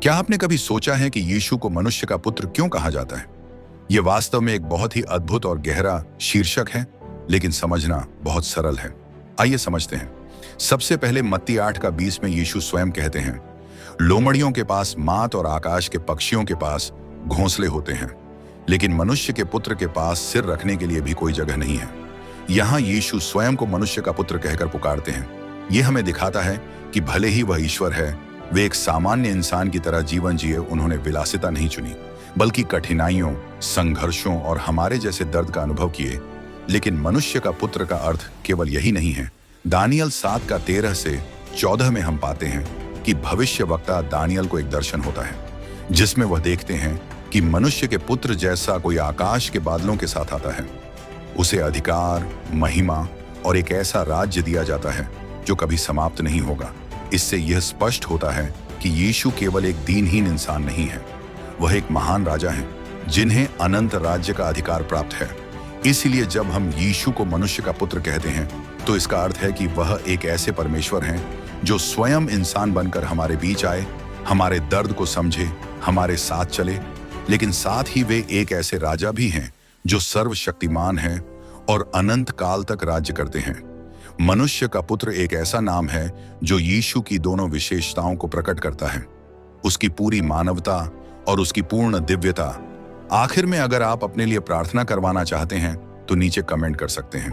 क्या आपने कभी सोचा है कि यीशु को मनुष्य का पुत्र क्यों कहा जाता है? यह वास्तव में एक बहुत ही अद्भुत और गहरा शीर्षक है, लेकिन समझना बहुत सरल है। आइए समझते हैं। सबसे पहले मत्ती 8:20 में यीशु स्वयं कहते हैं, लोमड़ियों के पास मात और आकाश के पक्षियों के पास घोंसले होते हैं, लेकिन मनुष्य के पुत्र के पास सिर रखने के लिए भी कोई जगह नहीं है। यहाँ यीशु स्वयं को मनुष्य का पुत्र कहकर पुकारते हैं। यह हमें दिखाता है कि भले ही वह ईश्वर है, वे एक सामान्य इंसान की तरह जीवन जिए। उन्होंने विलासिता नहीं चुनी, बल्कि कठिनाइयों, संघर्षों और हमारे जैसे दर्द का अनुभव किए। लेकिन मनुष्य का पुत्र का अर्थ केवल यही नहीं है। दानियल 7:13 से 14 में हम पाते हैं कि भविष्यवक्ता दानियल को एक दर्शन होता है, जिसमें वह देखते हैं कि मनुष्य के पुत्र जैसा कोई आकाश के बादलों के साथ आता है। उसे अधिकार, महिमा और एक ऐसा राज्य दिया जाता है जो कभी समाप्त नहीं होगा। इससे यह स्पष्ट होता है कि यीशु केवल एक दीनहीन इंसान नहीं है, वह एक महान राजा है जिन्हें अनंत राज्य का अधिकार प्राप्त है। इसलिए जब हम यीशु को मनुष्य का पुत्र कहते हैं, तो इसका अर्थ है कि वह एक ऐसे परमेश्वर हैं जो स्वयं इंसान बनकर हमारे बीच आए, हमारे दर्द को समझे, हमारे साथ चले। लेकिन साथ ही वे एक ऐसे राजा भी हैं जो सर्वशक्तिमान हैं और अनंत काल तक राज्य करते हैं। मनुष्य का पुत्र एक ऐसा नाम है जो यीशु की दोनों विशेषताओं को प्रकट करता है, उसकी पूरी मानवता और उसकी पूर्ण दिव्यता। आखिर में अगर आप अपने लिए प्रार्थना करवाना चाहते हैं तो नीचे कमेंट कर सकते हैं।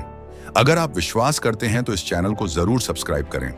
अगर आप विश्वास करते हैं तो इस चैनल को जरूर सब्सक्राइब करें।